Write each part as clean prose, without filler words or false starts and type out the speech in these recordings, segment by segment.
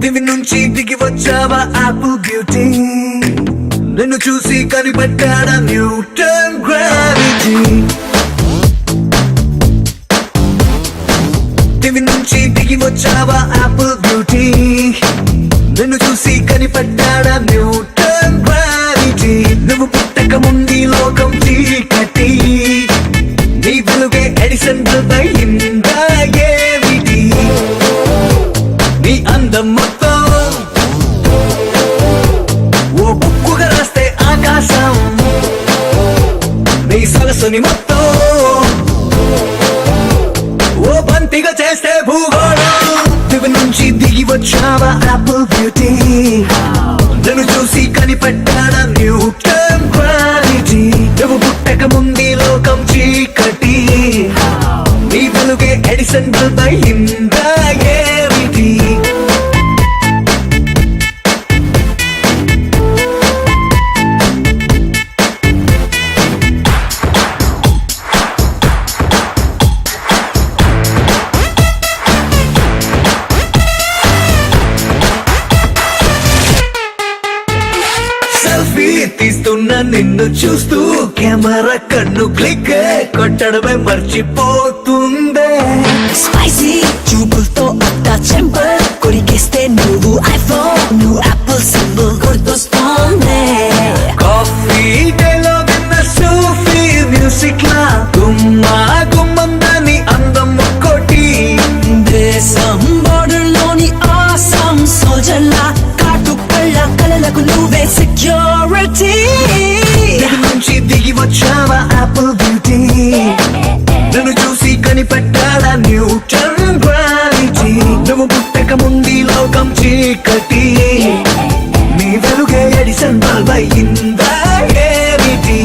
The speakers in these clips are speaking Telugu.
దివి నుంచి దిగి వచ్చావా యాపిల్ బ్యూటీ, నిన్ను చూసి కనిపెట్టాడా న్యూటన్ గ్రావిటీ. దివి నుంచి దిగి వచ్చావా యాపిల్ బ్యూటీ, నిన్ను చూసి కనిపెట్టాడా న్యూటన్ గ్రావిటీ. నువ్వు పుట్టక ముందు లోకం చీకటి, నీ వెలుగే ఎడిసన్ బల్బ్ అయిందా ఏమిటి. నీ అందం మొత్తం ఓ బుక్కుగా రాస్తే ఆకాశం, నీ సరస్సుని మొత్తం ఓ బంతిగా చేస్తే భూగోళం. దివి నుంచి దిగి వచ్చావా యాపిల్ బ్యూటీ, నన్ను చూసి కనిపెట్టాడా న్యూటన్ గ్రావిటీ. నువ్వు పుట్టక ముందు లోకం చీకటి, నీ వెలుగే ఎడిసన్ బల్బ్ అయిందా ఏమిటి. సెల్ఫీ తీస్తున్న నిన్ను చూస్తూ కెమెరా కన్ను క్లిక్ కొట్టడమే మర్చిపోతుందే. స్పైసీ చూపులతో అట్టా చెంపర్ కొరికేస్తే నువ్వు ఐఫోన్, నువ్వు యాపిల్ సింబల్ గుర్తొస్తోంది. కాఫీ డేలో విన్న సూఫీ మ్యూజిక్ లా గుమ్మా గుమ్మందని అందం ఒక్కోటి. దేశం బోర్డర్ లోని ఆసాం సోల్జర్లా కాటు కళ్ళ కలలకు నువ్వే సెక్యూరిటీ. దిగి నుంచి దిగి వచ్చావా యాపిల్ బ్యూటీ, నన్ను చూసి కనిపెట్టాడా న్యూటన్ గ్రావిటీ. నువ్వు పుట్టక ముందు లోకం చీకటి, నీ వెలుగే ఎడిసన్ బల్బ్ అయిందా ఏమిటి.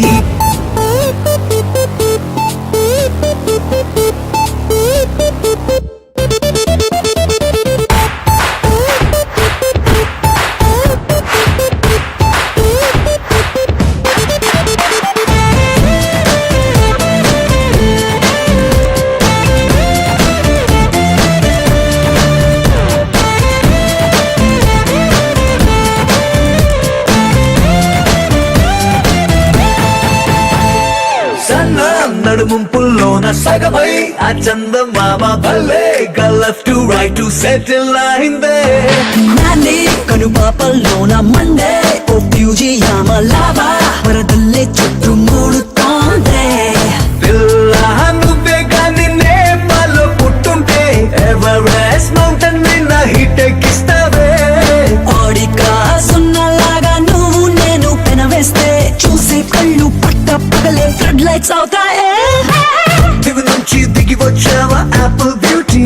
నడుముంపుల్లోన సగమై ఆ చందమామ భలే left to right to settle అయిందే. నాని కనుపాపల్లోన మండే ఓ ఫ్యూజియామ లావా వరదల్లే చుట్టూ మూడుతోందే. పిల్ల నువ్వే గాని నేపాల్లో పుట్టుంటే ఎవరెస్ట్ మౌంటైన్ నిన్న హిట్ ఎక్కిస్తావే. ఓడికా సున్నలాగా నువ్వు నేను పెనవేస్తే చూసే కళ్ళు పట్ట పగలే ఫ్లడ్ లైట్స్ అవుతాయే. దివి నుంచి దిగి వచ్చావా యాపిల్ బ్యూటీ,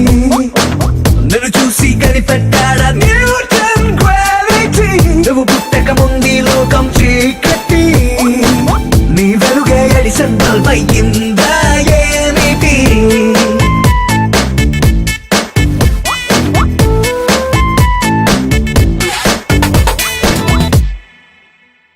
నన్ను చూసి కనిపెట్టాడా న్యూటన్ గ్రావిటీ. నువ్వు పుట్టక ముందు లోకం చీకటి, నీ వెలుగే ఎడిసన్ బల్బ్ అయిందా